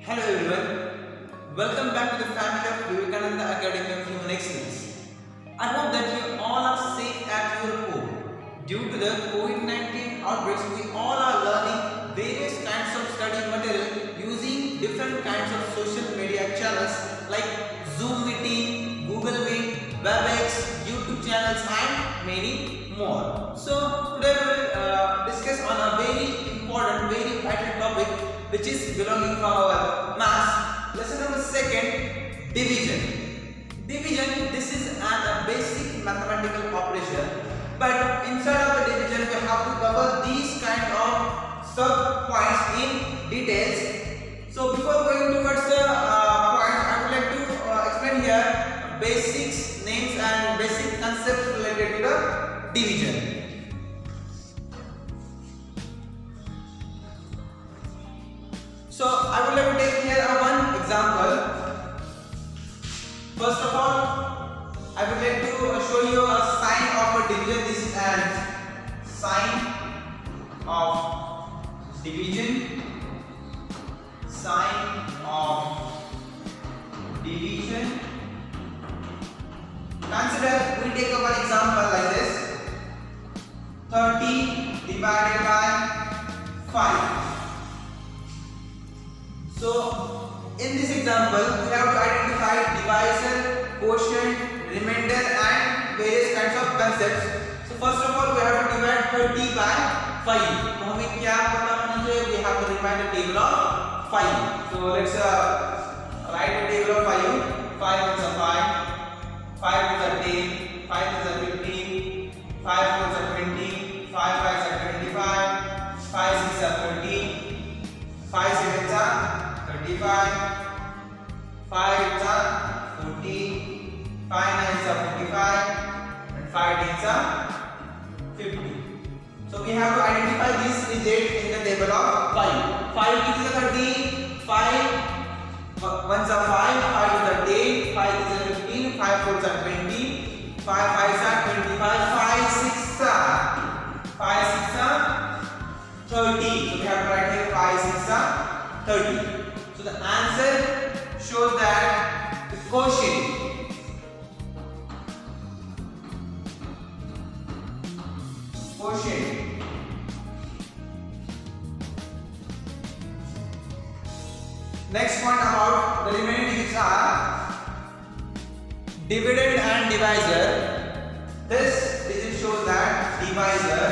Hello everyone, welcome back to the family of Vivekananda Academy of Human Excellence. I hope that you all are safe at your home. Due to the COVID-19 outbreaks, we all are learning various kinds of study material using different kinds of social media channels like Zoom meeting, Google Meet, WebEx, YouTube channels and many more. So today we will discuss on a very important, very vital topic which is belonging from our maths. Lesson number 2, division. Division, this is a basic mathematical operation, but inside of the division we have to cover these kind of sub points in details. So before going towards the points, I would like to explain here basics, names and basic concepts related to the division. So I would like to take here one example. First of all, I would like to show you a sign of a division. This is an sign of division. Sign of division. Consider, we take up an example like this: 30 divided by 5. So in this example, we have to identify divisor, quotient, remainder and various kinds of concepts. So first of all, we have to divide 30 by 5. तो हमें क्या पता होना चाहिए? We have to define the table of 5. So let's write the table of 5. 5 is a 5, 5 is a 10, 5 is a 15, 5 is a 20, 5 is a 25, 5 is a 30, 5 is a 35, 5 is a 40, 5 is a 45, and 5 is a 50. So we have to identify this digit in the table of 5. 5 is a 30, 5 ones are 5, 5 is a 10, 5 is a 15, 5 fours are 20, 5 fives are 25, 5 6 are 30. So we have to write here 5 6 are 30. So the answer shows that the quotient Next point about the remaining digits are dividend and divisor. This digit shows that divisor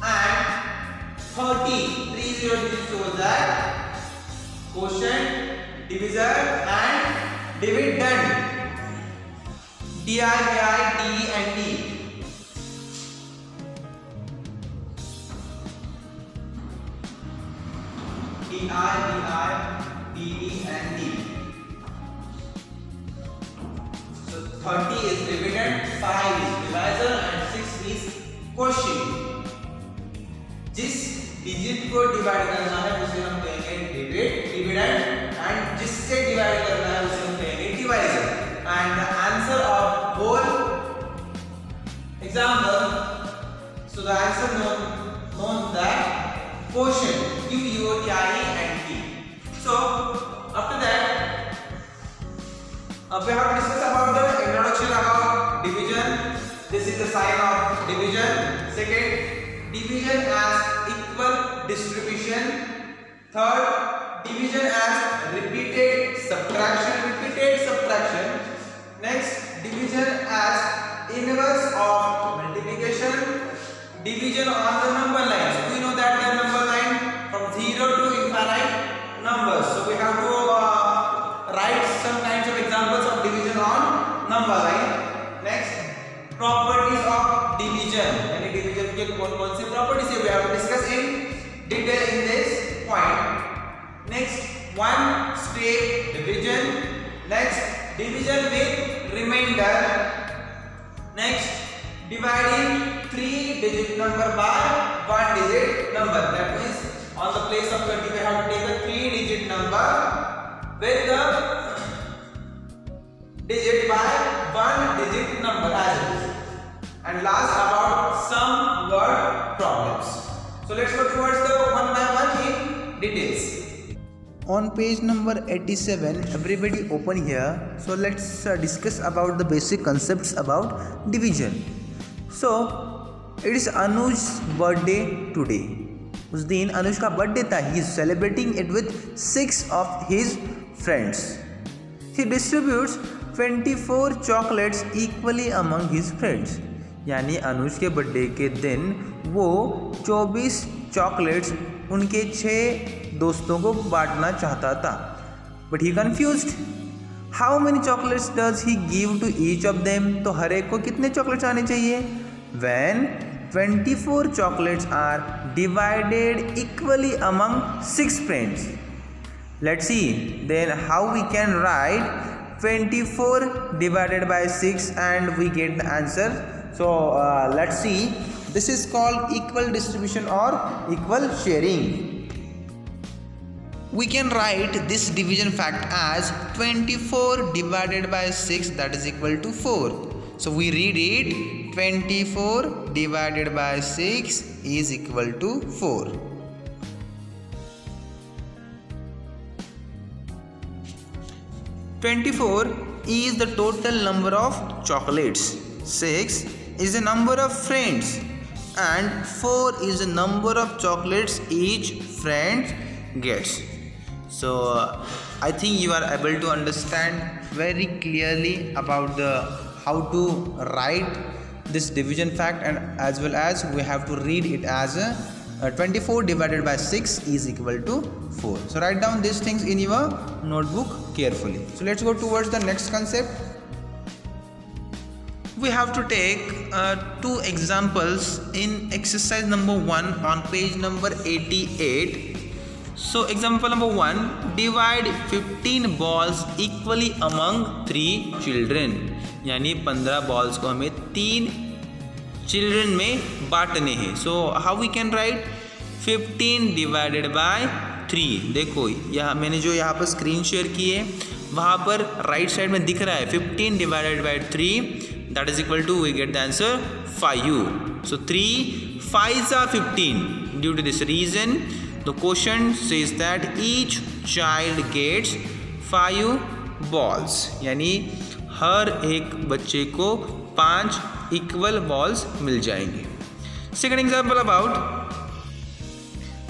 and 30 digits shows that quotient, divisor and dividend. D I V I D E and D. D I V I D E and D. So 30 is dividend, 5 is divisor and 6 is quotient. जिस digit को divide करना है उसे हम कहेंगे dividend and जिससे divide करना है उसे हम कहेंगे divisor. And the answer of whole example, so the answer known that quotient, Q U O T I E and T. So after that we have to discuss about the introduction about division. This is the sign of division. Second, division as equal distribution. Third, division as repeated subtraction. Next, division as inverse of multiplication. Division on the number line. So we know that the number line from 0 to infinite numbers. So we have to write some kinds of examples of division on number line. Next, properties of division. Any division के कौन-कौन से properties है we have to discuss in detail in this point. Next, one step division. Next, division with remainder. Next, dividing 3-digit number by 1-digit number. That means on the place of 20 we have to take a 3-digit number with the digit by 1-digit number as it is. and last about some word problems. So let's go towards the one by one in details. On page number 87, everybody open here. So let's discuss about the basic concepts about division. So it is Anush's birthday today. उस दिन अनुज का birthday था. He is celebrating it with 6 of his friends. He distributes 24 chocolates equally among his friends. यानी अनुज के birthday के दिन वो 24 chocolates उनके 6 दोस्तों को बांटना चाहता था. But he confused. How many chocolates does he give to each of them? तो हर एक को कितने चॉकलेट्स आने चाहिए? When 24 chocolates are divided equally among 6 friends. Let's see then how we can write 24 divided by 6 and we get the answer. So let's see. This is called equal distribution or equal sharing. We can write this division fact as 24 divided by 6, that is equal to 4. So we read it, 24 divided by 6 is equal to 4. "24 is the total number of chocolates, 6 is the number of friends, and 4 is the number of chocolates each friend gets." So I think you are able to understand very clearly about the how to write this division fact, and as well as we have to read it as 24 divided by 6 is equal to 4. So write down these things in your notebook carefully. So let's go towards the next concept. We have to take 2 examples in exercise number 1 on page number 88. So example number 1, divide 15 balls equally among 3 children. यानी 15 balls को हमें 3 children में बांटने हैं. So how we can write 15 divided by 3. देखो यहाँ मैंने जो यहाँ पर स्क्रीन शेयर की है वहाँ पर राइट साइड में दिख रहा है 15 divided by 3, that is equal to we get the answer 5. So 3 5s are 15. Due to this reason the question says that each child gets 5 balls. यानी हर एक बच्चे को 5 इक्वल बॉल्स मिल जाएंगे. Second example about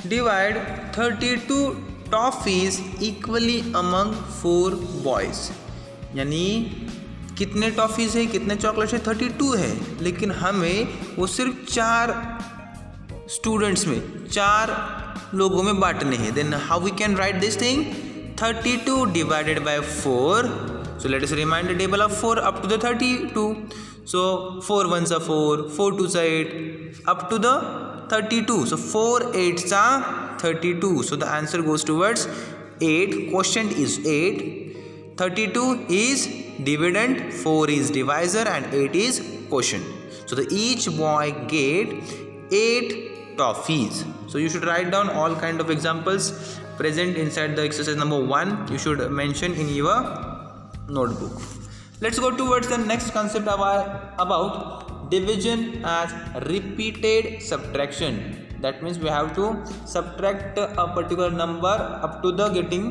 divide 32 toffees equally among 4 boys. यानी कितने toffees है, कितने चॉकलेट्स है, 32 है, लेकिन हमें वो सिर्फ 4 स्टूडेंट्स में 4 लोगों में बांटने हैं. Then how we can write this thing 32 divided by 4. So let us remind the table of 4 up to the 32. So 4 1s are 4, 4 2s are 8, up to the 32. So 4 8s are 32. So the answer goes towards 8. Quotient is 8. 32 is dividend, 4 is divisor, and 8 is quotient. So the each boy get 8 toffees. So you should write down all kind of examples present inside the exercise number 1. You should mention in your notebook. Let's go towards the next concept about division as repeated subtraction. That means we have to subtract a particular number up to the getting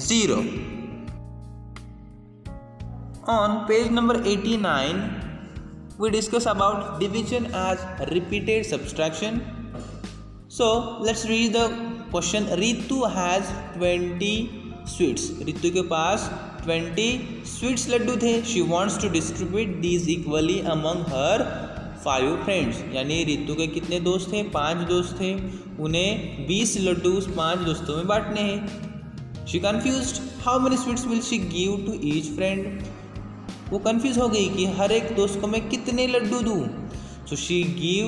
0. On page number 89 we discuss about division as repeated subtraction. So let's read the question. Ritu has 20 sweets. Ritu के पास 20 sweets laddu थे. She wants to distribute these equally among her 5 friends. यानी रितु के कितने दोस्त थे, 5 दोस्त थे, उन्हें 20 लड्डू 5 दोस्तों में बांटने हैं. She confused how many sweets will she give to each friend. वो कन्फ्यूज हो गई कि हर एक दोस्त को मैं कितने लड्डू दूँ. So she give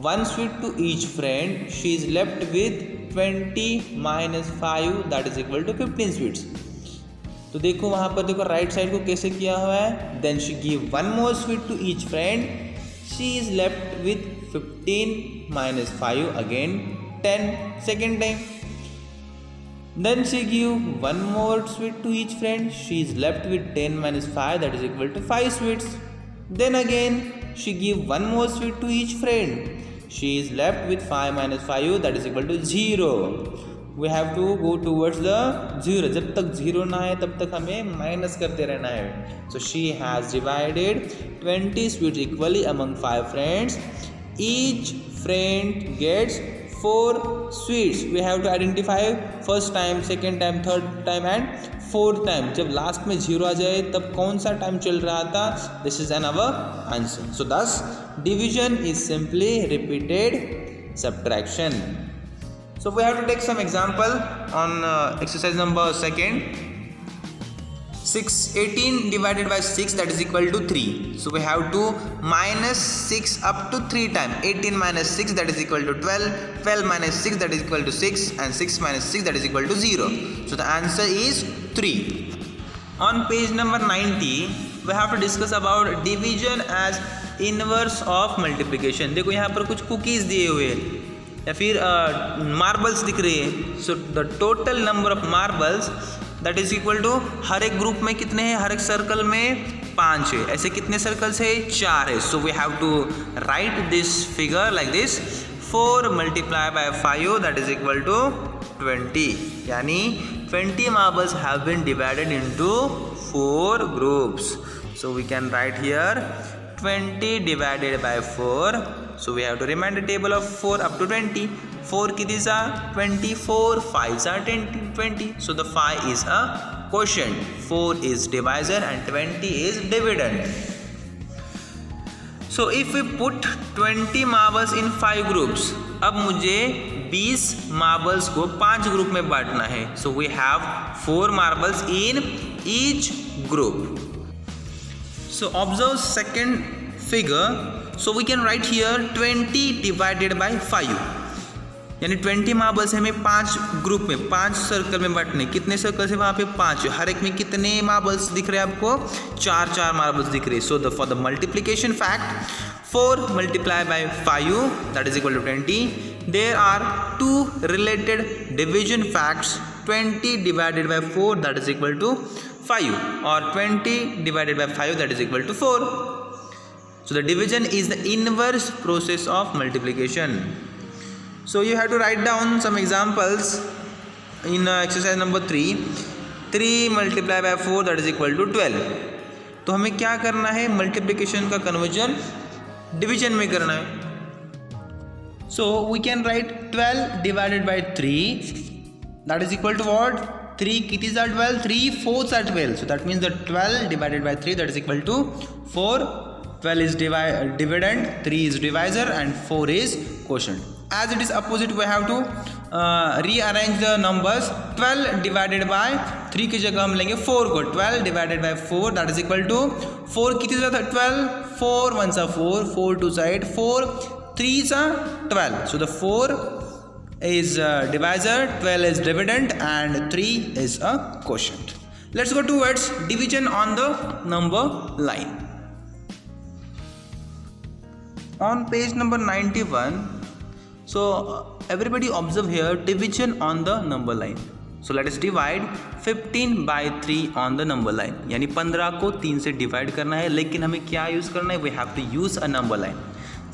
1 sweet to each friend. She is left with 20 minus 5 that is equal to 15 sweets. तो देखो वहाँ पर देखो राइट साइड को कैसे किया हुआ है. Then she give 1 more sweet to each friend. She is left with 15 minus 5 again 10 second time. Then she give 1 more sweet to each friend. She is left with 10 minus 5 that is equal to 5 sweets. Then again she give one more sweet to each friend. She is left with 5 minus 5 that is equal to 0. We have to go towards the 0. जब तक 0 ना आए तब तक हमें minus करते रहना है. So she has divided 20 sweets equally among 5 friends. Each friend gets 4 sweets. We have to identify first time, second time, third time and fourth time. जब लास्ट में 0 आ जाए तब कौन सा टाइम चल रहा था. This is our answer. So thus division is simply repeated subtraction. So we have to take some example on exercise number 2nd. 18 divided by 6 that is equal to 3. So we have to minus 6 up to 3 times. 18 minus 6 that is equal to 12. 12 minus 6 that is equal to 6 and 6 minus 6 that is equal to 0. So the answer is 3. On page number 90 we have to discuss about division as inverse of multiplication. देखो यहाँ पर कुछ cookies दिए हुए या फिर marbles दिख रही है. So the total number of marbles that is equal to हर एक ग्रुप में कितने हैं, हर एक सर्कल में 5 है. ऐसे कितने सर्कल्स है, 4 है. So we have to write this figure like this. 4 multiply by 5 that is equal to 20. यानी 20 marbles have been divided into 4 groups. So we can write here 20 divided by 4. So we have to remind the table of 4 up to 20. 4 kitties are 24, 5s are 20. So the 5 is a quotient, 4 is divisor and 20 is dividend. So if we put 20 marbles in 5 groups, अब मुझे 20 marbles को 5 group में बांटना है. So we have 4 marbles in each group. So observe second figure. So we can write here 20 divided by 5. यानी 20 marbles हमें 5 group में 5 circle में बांटने. कितने सर्कल है वहाँ पे 5. हर एक में कितने मार्बल्स दिख रहे हैं आपको, 4 मार्बल्स दिख रहे हैं. So for the multiplication fact 4 multiply by 5 that is equal to 20. There are 2 related division facts. 20 divided by 4 that is equal to 5 और 20 divided by 5 that is equal to 4. So the division is the inverse process of multiplication. So you have to write down some examples in exercise number 3. 3 multiplied by 4 that is equal to 12. तो हमें क्या करना है, multiplication का conversion division में करना है. So we can write 12 divided by 3 that is equal to what? 3 kitties are 12, 3 fourths are 12. So that means that 12 divided by 3 that is equal to 4. 12 is dividend, 3 is divisor and 4 is quotient. As it is opposite we have to rearrange the numbers. 12 divided by 3 की जगह हम लेंगे 4 को. 12 divided by 4 that is equal to 4 कितनी ज़्यादा 12, 4 1s are 4, 4 2s are 8, 4 3s are 12. So the 4 is divisor, 12 is dividend and 3 is a quotient. Let's go towards division on the number line. On page number 91, so everybody observe here division on the number line. So let us divide 15 by 3 on the number line. यानी 15 को 3 से divide करना है, लेकिन हमें क्या use करना है, we have to use a number line.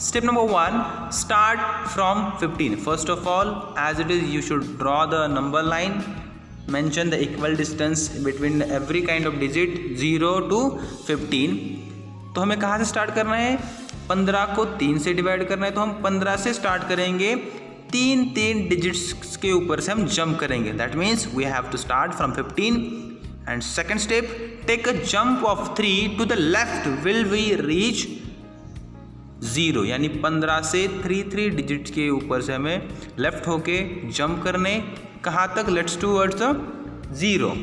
Step number 1, start from 15. First of all, as it is, you should draw the number line. Mention the equal distance between every kind of digit 0 to 15. तो हमें कहाँ से start करना है, 15 को 3 से divide करना है. तो हम 15 से स्टार्ट करेंगे, 3 डिजिट्स के ऊपर से हम जंप करेंगे. That means we have to start from 15. And second step, take a jump of 3 to the left will we reach 0. यानी 15 से 3 डिजिट्स के ऊपर से हमें लेफ्ट होके जंप करने. कहाँ तक, let's towards the 0.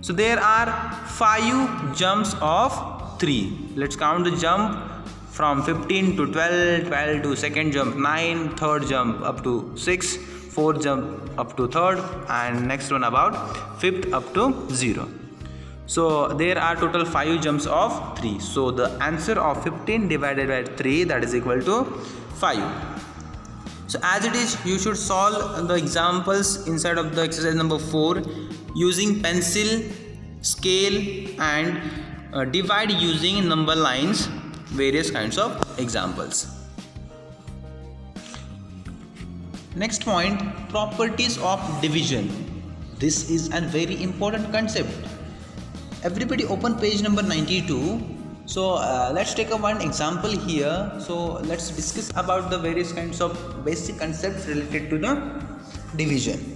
So there are 5 jumps of 3. Let's count the jump from 15 to 12, 12 to second jump 9, third jump up to 6, fourth jump up to third, and next one about fifth up to 0. So there are total 5 jumps of 3. So the answer of 15 divided by 3 that is equal to 5. So as it is, you should solve the examples inside of the exercise number 4 using pencil, scale and divide using number lines. various kinds of examples. Next point, properties of division. This is a very important concept. Everybody open page number 92. So let's take one example here. So let's discuss about the various kinds of basic concepts related to the division.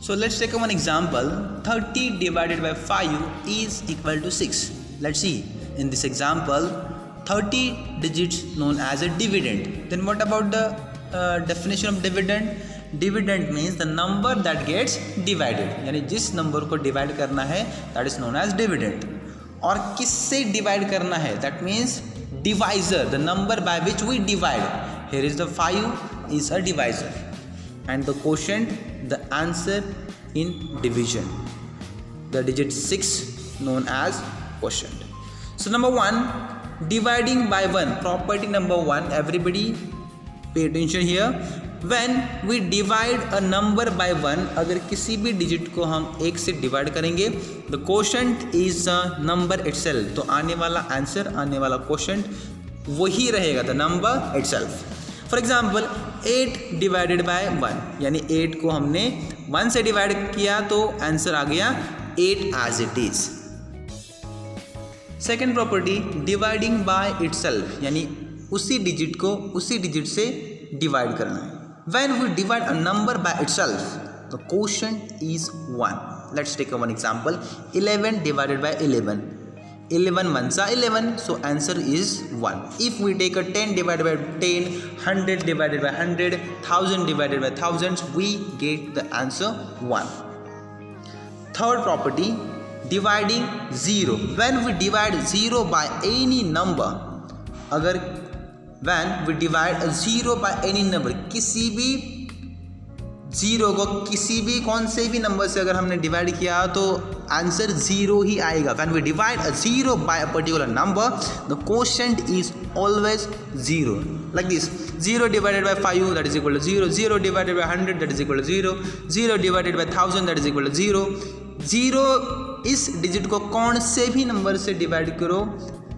So let's take one example. 30 divided by 5 is equal to 6. Let's see. In this example, 30 digits known as a dividend. Then what about the definition of dividend? Dividend means the number that gets divided. यानी जिस number को divide करना है that is known as dividend. और किससे divide करना है? That means divisor, the number by which we divide. Here is the 5 is a divisor, and the quotient, the answer in division. The digit 6 known as quotient. So number 1, dividing by 1. Property number 1. Everybody pay attention here. When we divide a number by 1, अगर किसी भी digit को हम 1 से divide करेंगे, the quotient is the number itself. तो आने वाला आंसर, आने वाला quotient वही रहेगा, the number itself. For example, 8 divided by 1, यानी 8 को हमने 1 से डिवाइड किया तो आंसर आ गया 8 as it is. Second property, dividing by itself, यानी उसी डिजिट को उसी डिजिट से डिवाइड करना है. When we divide a number by itself, the quotient is 1. Let's take one example. 11 divided by 11. 11 ones are 11, so answer is 1. If we take a 10 divided by 10, 100 divided by 100, 1000 divided by thousands, we get the answer 1. Third property, dividing 0. When we divide 0 by any number, अगर when we divide a 0 by any number, किसी भी 0 को किसी भी कौन से भी number से अगर हमने डिवाइड किया तो आंसर 0 ही आएगा. When we divide a 0 by a particular number, the quotient is always 0. Like this, 0 divided by 5, that is equal to 0. 0 divided by 100, that is equal to 0. 0 divided by 1000, that is equal to 0. 0 इस digit को कौन से भी number से divide करो,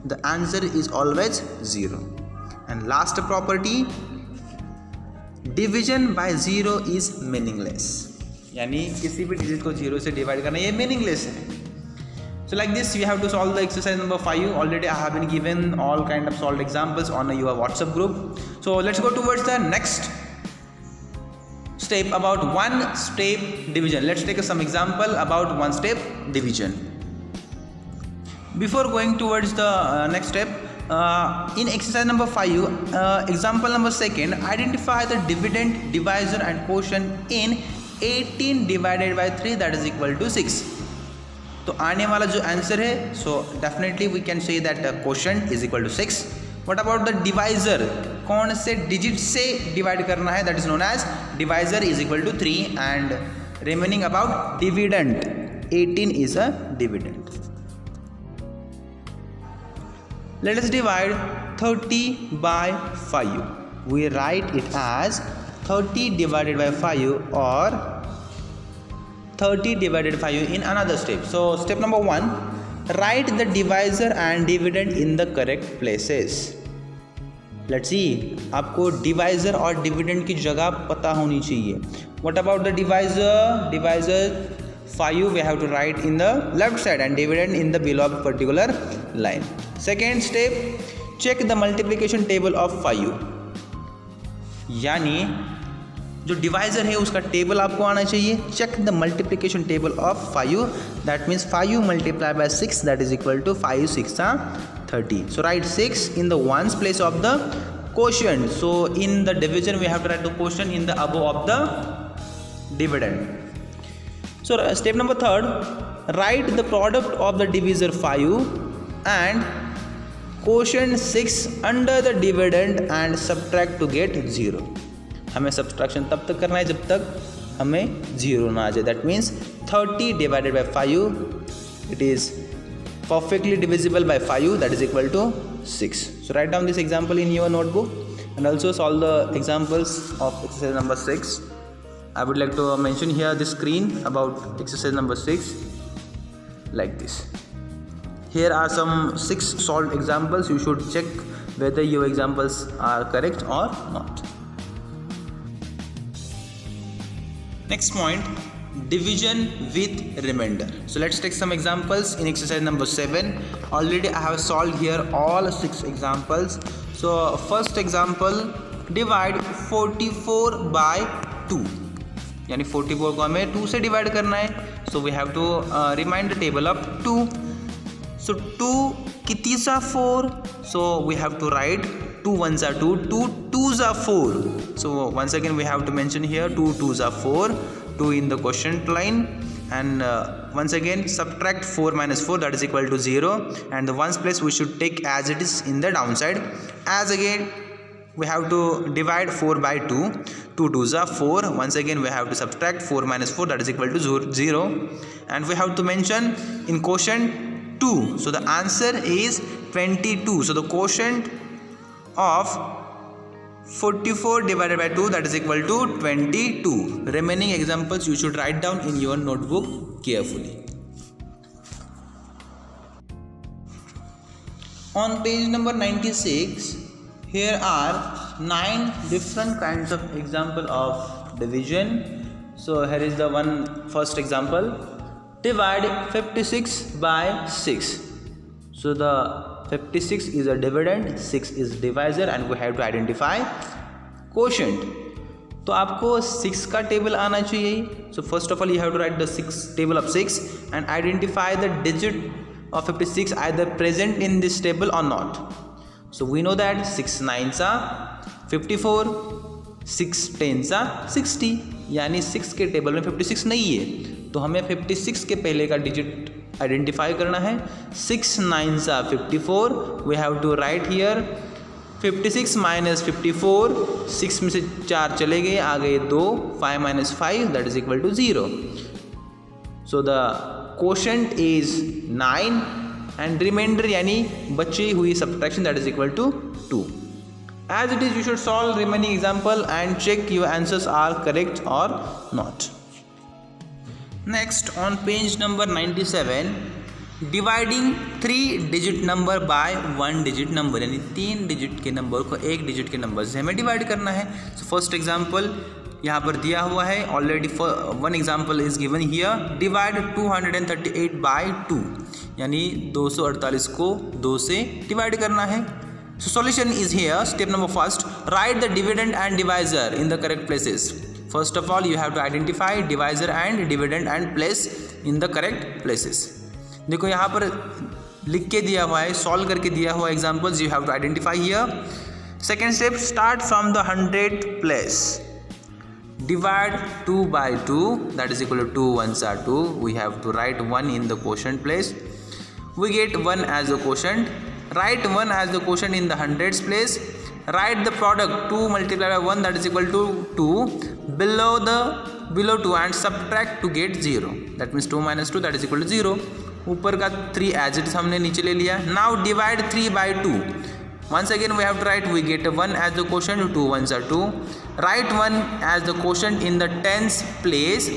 the answer is always 0. And last property, division by 0 is meaningless. यानी किसी भी डिजिट को 0 से डिवाइड करना ये meaningless है. So like this, you have to solve the exercise number 5. Already I have been given all kind of solved examples on your WhatsApp group. So let's go towards the next step about one step division. Let's take some example about one step division. Before going towards the next step, in exercise number 5, example number 2, identify the dividend, divisor and quotient in 18 divided by 3, that is equal to 6. तो आने वाला जो answer है, so definitely we can say that the quotient is equal to 6. What about the divisor? कौन से digit से divide करना है, that is known as divisor is equal to 3. And remaining about dividend, 18 is a dividend. Let us divide 30 by 5. We write it as 30 divided by 5 or 30 divided by 5 in another step. So step number 1, write the divisor and dividend in the correct places. Let's see, आपको divisor और dividend की जगह पता होनी चाहिए. What about the divisor? Divisor 5 we have to write in the left side and dividend in the below particular line. Second step, check the multiplication table of 5. यानी जो divisor है उसका टेबल आपको आना चाहिए. Check the multiplication table of 5. That means 5 multiply by 6, that is equal to 5 6 30. So write 6 in the ones place of the quotient. So in the division we have to write the quotient in the above of the dividend. So step number 3, write the product of the divisor 5 and quotient 6 under the dividend and subtract to get 0. हमें subtraction तब तक करना है जब तक हमें 0 ना आ जाए. That means 30 divided by 5, it is perfectly divisible by 5, that is equal to 6. So write down this example in your notebook and also solve the examples of exercise number 6. I would like to mention here the screen about exercise number 6 like this. here are some 6 solved examples. You should check whether your examples are correct or not. Next point, division with remainder. So let's take some examples in exercise number 7. Already I have solved here all 6 examples. So first example, divide 44 by 2. यानी 44 को हमें 2 से divide करना है. So we have to remind the table of 2. So 2 कितनी सा 4. So we have to write 2 1s are 2, 2 2s are 4. So once again we have to mention here 2 2s are 4, 2 in the quotient line, and once again subtract 4 minus 4, that is equal to 0, and the ones place we should take as it is in the downside. As again we have to divide 4 by 2, 2 2s are 4, once again we have to subtract 4 minus 4, that is equal to 0, and we have to mention in quotient 2. So the answer is 22. So the quotient of 44 divided by 2, that is equal to 22. Remaining examples you should write down in your notebook carefully. On page number 96, here are 9 different kinds of example of division. So here is the first example, divide 56 by 6. So the 56 is a dividend, 6 is divisor, and we have to identify quotient. तो आपको 6 का table आना चाहिए. So first of all you have to write the table of 6 and identify the digit of 56 either present in this table or not. So we know that 6 9s are 54, 6 10s are 60, यानी 6 के table में 56 नहीं है. तो हमें 56 के पहले का डिजिट आइडेंटिफाई करना है. 6 9s are 54. We have to write here 56 minus 54. 6 में से 4 चले गए, आ गए 2. 5 minus 5, that is equal to 0. So the quotient is 9 and remainder यानी बची हुई subtraction, that is equal to 2. As it is, you should solve remaining example and check your answers are correct or not. Next, on page number 97, dividing 3 digit number by 1 digit number, यानी 3 digit के number को 1 digit के number से हमें divide करना है. So first example यहाँ पर दिया हुआ है. Already one example is given here. Divide 238 by 2, यानी 248 को 2 से डिवाइड करना है. So solution is here. Step number first, write the dividend and divisor in the correct places. First of all you have to identify divisor and dividend and place in the correct places. देखो यहाँ पर लिख के दिया हुआ है, solve करके दिया हुआ examples you have to identify here. Second step, start from the 100th place. Divide 2 by 2, that is equal to 2 1s are 2. We have to write 1 in the quotient place. We get 1 as the quotient. Write 1 as the quotient in the hundreds place. Write the product 2 multiplied by 1, that is equal to 2 below 2 and subtract to get 0. That means 2 minus 2, that is equal to 0. ऊपर का 3 as it is हमने नीचे ले लिया. Now divide 3 by 2. Once again we have to write, we get 1 as the quotient, 2 1s are 2. Write 1 as the quotient in the tens place.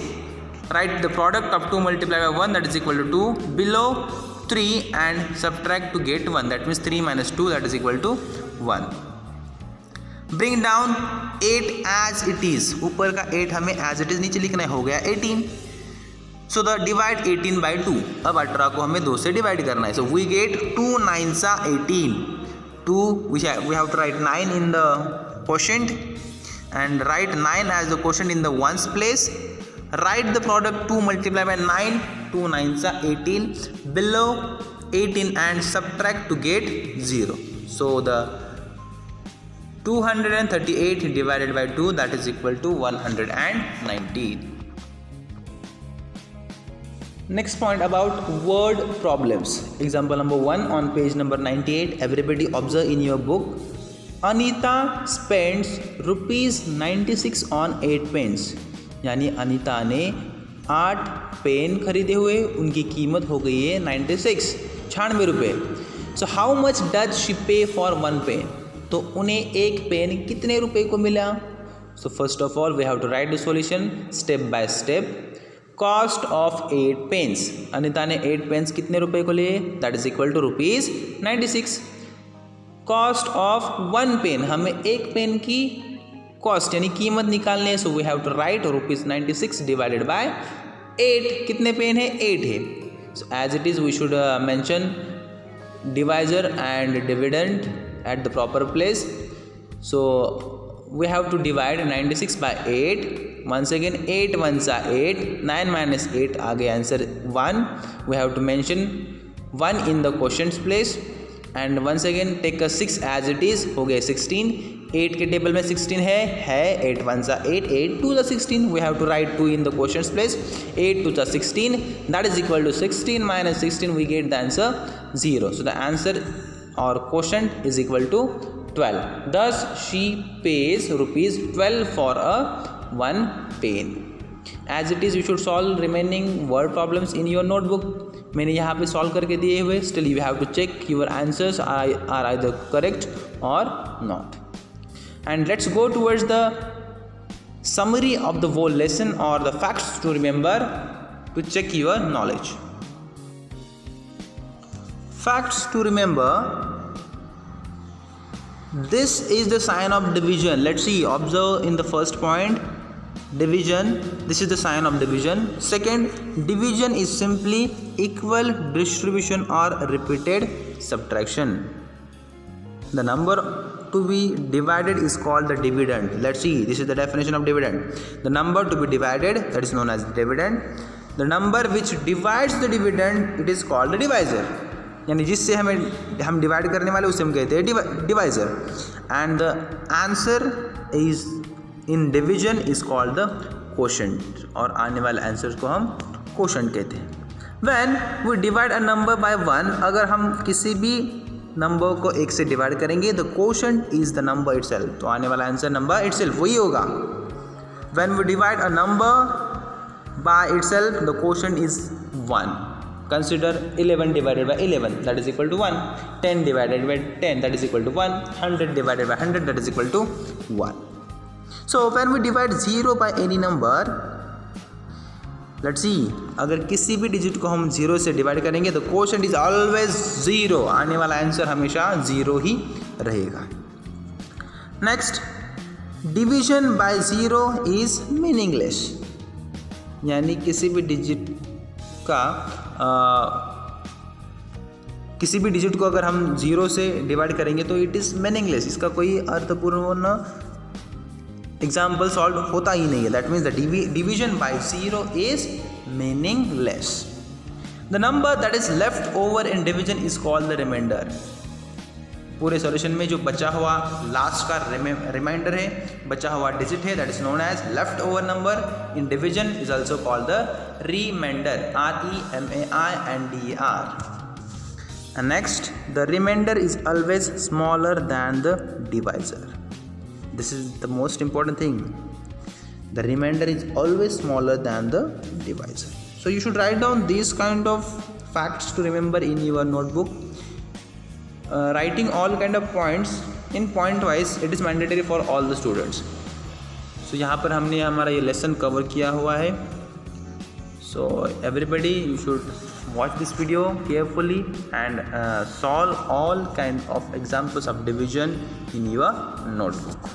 Write the product of 2 multiplied by 1, that is equal to 2 below 3 and subtract to get 1. That means 3 minus 2, that is equal to 1. Bring down 8 as it is. ऊपर का 8 हमें as it is नीचे लिखना है, हो गया 18. So the divide 18 by 2. अब 18 को हमें 2 से डिवाइड करना है. So we get 2 9s are 18. 2 we have to write 9 in the quotient and write 9 as the quotient in the ones place. Write the product 2 multiplied by 9, 2 9s are 18 below 18 and subtract to get 0. So the 238 divided by 2, that is equal to 119. Next point about word problems. Example number 1 on page number 98. Everybody observe in your book. Anita spends ₹96 on 8 pens. यानी अनीता ने 8 pen खरीदे हुए, उनकी कीमत हो गई है 96 रुपये. So how much does she pay for 1 pen. तो उन्हें एक पेन कितने रुपए को मिला. So first of all we have to write the solution step by step. Cost of 8 pens, Anita ने 8 पेन्स कितने रुपए को लिए, that is equal to ₹96। Cost of 1 pen, हमें एक पेन की कॉस्ट यानी कीमत निकालनी है, so we have to write ₹96 divided by 8। कितने पेन है, 8 है। So as it is we should mention divisor and dividend at the proper place. सो we have to divide 96 by 8. Once again 8 ones are 8, 9 minus 8 आ गया answer 1. We have to mention 1 in the quotients place and once again take a 6 as it is, हो गया 16. 8 के table में 16 है 8 ones are 8, 8 2 the 16. We have to write 2 in the quotients place. 8 2 the 16, that is equal to 16 minus 16, we get the answer 0. So the answer or quotient is equal to 12. Thus she pays ₹12 for a 1 pen. As it is you should solve remaining word problems in your notebook. मैंने यहाँ पे solve करके दिए हुए, still you have to check your answers are either correct or not. And let's go towards the summary of the whole lesson or the facts to remember to check your knowledge. Facts to remember. This is the sign of division. Let's see, observe in the first point, division. This is the sign of division. Second, division is simply equal distribution or repeated subtraction. The number to be divided is called the dividend. Let's see, this is the definition of dividend. The number to be divided, that is known as dividend. The number which divides the dividend, it is called the divisor. यानी जिससे हम divide करने वाले उसे हम कहते हैं divisor. And the answer is in division is called the quotient, और आने वाले आंसर को हम कोशेंट कहते हैं. When we divide a number by 1, अगर हम किसी भी नंबर को 1 से डिवाइड करेंगे, the quotient is the number itself, तो आने वाला आंसर नंबर इटसेल्फ वही होगा. When we divide a number by itself, the quotient is 1. Consider 11 divided by 11, that is equal to 1. 10 divided by 10, that is equal to 1. 100 divided by 100, that is equal to 1. So when we divide 0 by any number, let's see, अगर किसी भी digit को हम 0 से divide करेंगे तो quotient is always 0, आने वाला आंसर हमेशा 0 ही रहेगा. Next, division by 0 is meaningless, यानी किसी भी डिजिट का किसी भी डिजिट को अगर हम 0 से डिवाइड करेंगे तो इट इज़ मीनिंगलेस, इसका कोई अर्थपूर्ण एग्जाम्पल सॉल्व होता ही नहीं है. That means the division by 0 is meaningless. The number that is left over in division is called the remainder. पूरे सॉल्यूशन में जो बचा हुआ लास्ट का रिमाइंडर है, बचा हुआ डिजिट है, that is known as left over number. In division is also called the remainder, REMAINDER. And next, the remainder is always smaller than the divisor. This is the most important thing. The remainder is always smaller than the divisor. So you should write down these kind of facts to remember in your notebook. Writing all kind of points in point wise, it is mandatory for all the students. So यहाँ पर हमने हमारा ये lesson cover किया हुआ है. So everybody, you should watch this video carefully and solve all kind of examples of division in your notebook.